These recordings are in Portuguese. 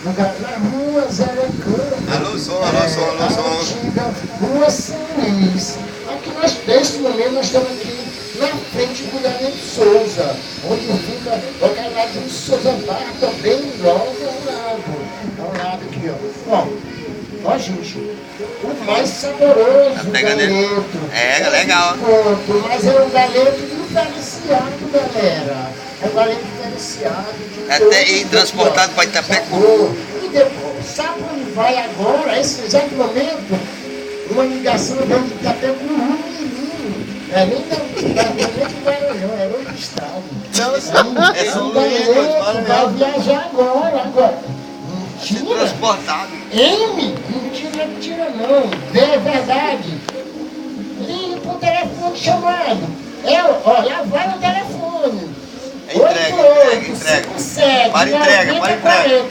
na rua Zé Lecão. Alô, som, alô, som, alô, som. Antiga rua São Luís. Aqui neste momento nós estamos aqui na frente do Galeto Souza, onde fica o Galeto Souza Bar também logo ao lado aqui, ó. Ó, gente, o mais saboroso Tá pegando galeto. É, legal. Mas é um galeto diferenciado, galera. É um galeto diferenciado. Até ir transportado para Itapecuru. E depois, sabe onde vai agora, esse exato momento? Uma ligação dentro de Itapecuru, menino. É nem do Maranhão, é outro estado. Não, é São Luís, vai viajar agora. Ser transportado. Mentira não. É verdade. Liga pro telefone chamado. Lá vai o telefone. Entrega. Para entrega.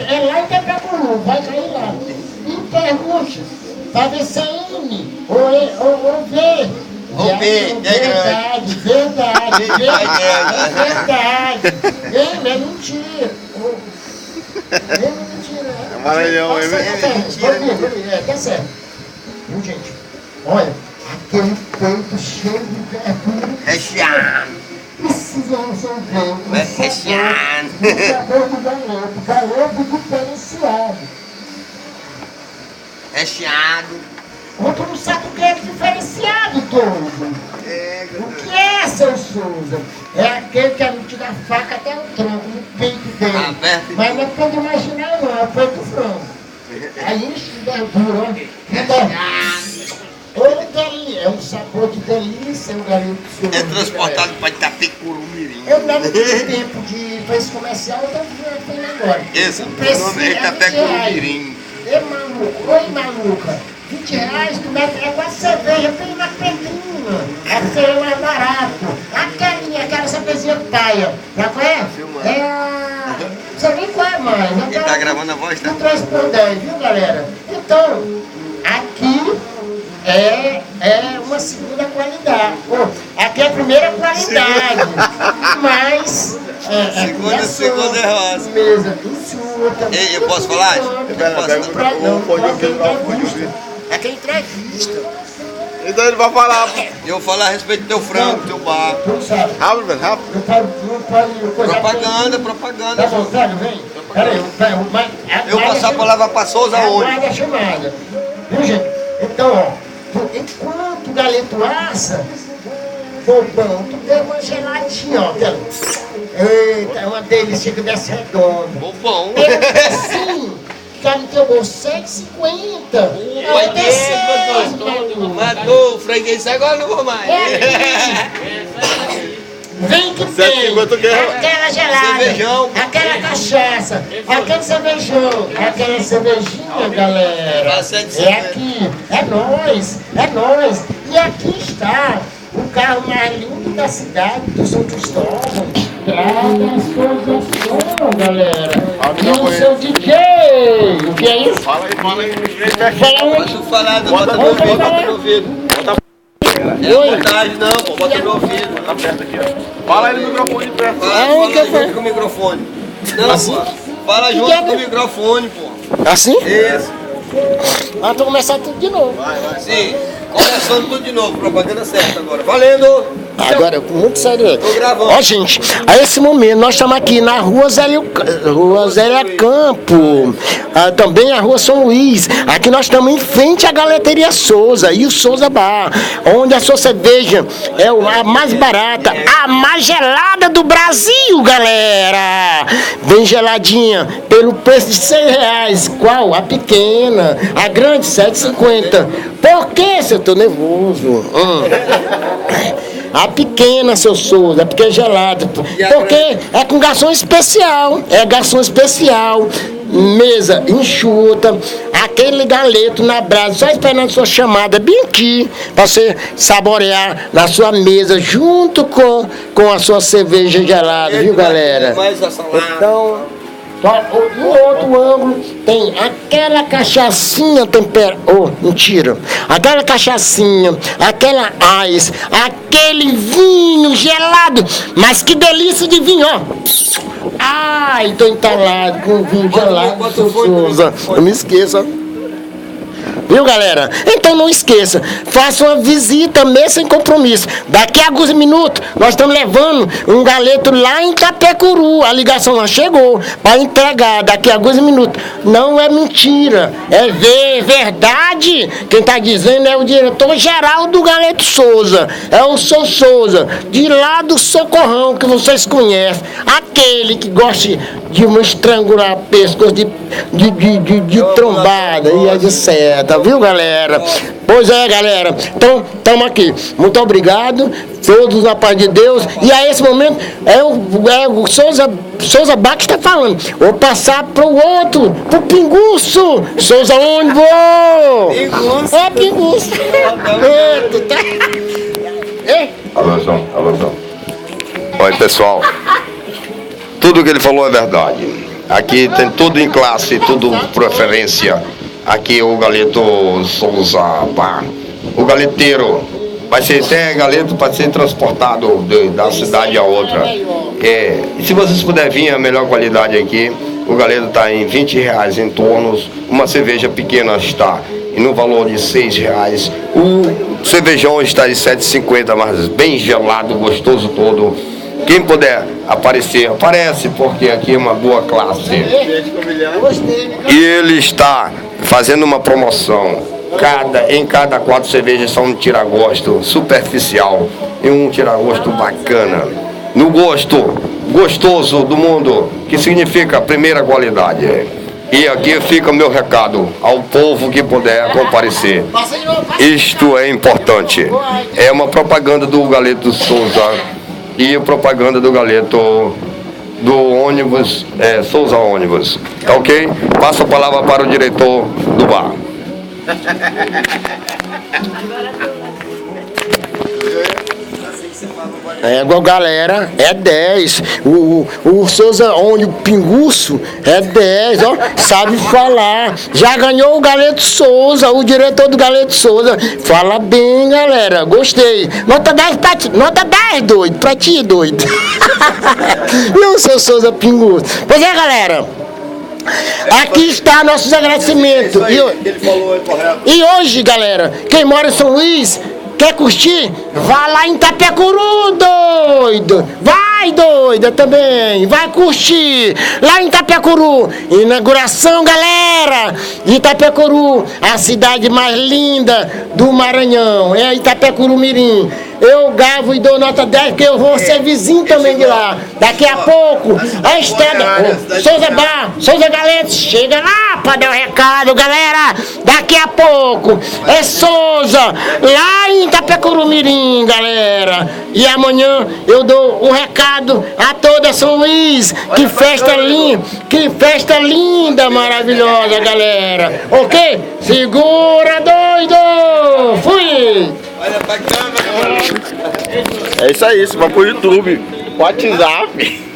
É lá em Itapecuru, vai cair lá. E pergunte, pra ver se é M ou V. Ou B, verdade. É mentira. É mentira. Maranhão, é mentira. Tá certo. Viu, gente? Olha, aquele peito cheio de verdura. Recheado. Precisa resolver. Recheado. O sabor do galeto diferenciado. Recheado. Tu não sabe o que é diferenciado, todo. O que é, seu Souza? É aquele que a gente dá faca até o tronco, no peito dele. Aberto. Mas não pode imaginar não, é peito frango. Aí isso verdura, ó. É um sabor de delícia, o galeto Souza. É transportado para Itapecuru, Mirim. Eu não tive tempo de ir para esse comercial, então fui agora. Esse, o nome é Itapecuru, Mirim. Ei, maluco, oi, maluca. 20 reais, tu mete, é quase cerveja, tem na pedrinha. A ceia é mais barato. Aquela cerveja paia. Já conhece? Não sei nem qual é mais. Quem tá gravando a voz, tá? 3 por 10, viu, galera? Então, aqui é uma segunda qualidade. Aqui é a primeira qualidade. Mas Segunda é rosa. Mesa, insulta. Ei, eu posso falar? É que é entrevista. Então ele vai falar. Eu vou falar a respeito do teu frango, do teu bar. Tu sabe. Rápido, velho, rápido. Não pode coisa. Propaganda. Tá voltando, vem? Peraí, Eu vou passar a palavra para Souza hoje. Aguarda a chamada. Viu, gente? Então, ó, enquanto o galeto assa, bobão, tu deu uma geladinha, ó. Eita, é uma delícia que desce redondo. Bom. Sim, tá no teu bolso, 7,50. Vai descer, matou o freguês, agora não vou mais. Vem que tem, 7,50 que é? aquela gelada, Cervejão. aquela cachaça, aquele cervejão, aquela cervejinha, galera. Tá 7,50. É aqui, é nós. E aqui está o carro mais lindo da cidade, do São Cristóvão. Traga as coisas boas, galera. E o seu DJ, o que é isso? Fala aí. Fala um. Deixa eu falar, bota no ouvido. É vontade não, pô, bota no ouvido. Tá perto aqui, ó. Fala aí no microfone perto. Fala junto com o microfone. Não, pô. Fala junto com o microfone, pô. Assim? Isso. Nós vamos começar tudo de novo. Sim. Começando tudo de novo, propaganda certa agora. Valendo! Agora, muito sério. Tô gravando. Ó, gente, a esse momento nós estamos aqui na rua Zélia Campo, também a rua São Luís. Aqui nós estamos em frente à Galeteria Souza e o Souza Bar, onde a sua cerveja é a mais barata, a mais gelada do Brasil, galera. Bem geladinha, pelo preço de 100 reais. Qual? A pequena, a grande, 7,50. Por que, se eu tô nervoso? A pequena, seu Souza, porque é gelada. Porque é com garçom especial. É garçom especial. Mesa enxuta. Aquele galeto na brasa, só esperando sua chamada bem aqui. Pra você saborear na sua mesa, junto com a sua cerveja gelada, viu, galera? Mais a salada. Então, No outro ângulo tem aquela cachaçinha mentira. Aquela cachaçinha, aquela ice, aquele vinho gelado. Mas que delícia de vinho, ó. Ai, tô entalado com vinho gelado. Souza. Não me esqueça. Viu, galera? Então não esqueça, faça uma visita mesmo sem compromisso. Daqui a alguns minutos, nós estamos levando um galeto lá em Itapecuru. A ligação lá chegou para entregar daqui a alguns minutos. Não é mentira, é verdade. Quem está dizendo é o diretor-geral do Galeto Souza. É o Sou Souza, de lá do Socorrão, que vocês conhecem. Aquele que gosta de estrangular pescoço de trombada e etc. Viu, galera? Pois é, galera. Então, estamos aqui. Muito obrigado. Todos na paz de Deus. E a esse momento é o Souza Bach que está falando. Vou passar para o outro, para o Pinguço. Souza, onde vou? Pinguço. É, Pinguço. Alô. Oi, pessoal. Tudo que ele falou é verdade. Aqui tem tudo em classe, tudo preferência. Aqui o Galeto Souza Bar. O galeteiro vai ser até galeto para ser transportado da cidade a outra. E se vocês puderem vir, a melhor qualidade aqui, o galeto está em R$20 em torno, uma cerveja pequena está no valor de R$6. O cervejão está de R$7,50, mas bem gelado, gostoso todo. Quem puder aparecer, aparece, porque aqui é uma boa classe. E ele está fazendo uma promoção. Em cada 4 cervejas são um tiragosto superficial e um tiragosto bacana. No gosto gostoso do mundo, que significa primeira qualidade. E aqui fica o meu recado ao povo que puder comparecer. Isto é importante. É uma propaganda do Galeto Souza e propaganda do Galeto do ônibus, Souza Ônibus. Tá ok? Passo a palavra para o diretor do bar. Galera, é 10. O Souza, onde o Pinguço é 10, ó, sabe falar. Já ganhou o Galeto Souza, o diretor do Galeto Souza. Fala bem, galera. Gostei. Nota 10 pra ti. Nota 10, doido. Pra ti, doido. Não, seu Souza Pinguço. Pois é, galera. Aqui está nossos agradecimentos. E hoje, galera, quem mora em São Luís, quer curtir? Vá lá em Itapecuru, doido! Vai, doida, também! Vai curtir! Lá em Itapecuru! Inauguração, galera! De Itapecuru, a cidade mais linda do Maranhão. É Itapecuru Mirim. Eu gavo e dou nota 10, porque eu vou ser vizinho também de lá. Daqui a pouco, a estrada. Souza Bar, Souza Galeto, chega lá para dar o recado, galera. Daqui a pouco é Souza, lá em Itapecuru Mirim, galera. E amanhã eu dou um recado a toda São Luís. Que festa linda, maravilhosa, galera. Ok? Segura, doido! Fui! Olha pra câmera. É isso aí, isso vai pro YouTube, WhatsApp.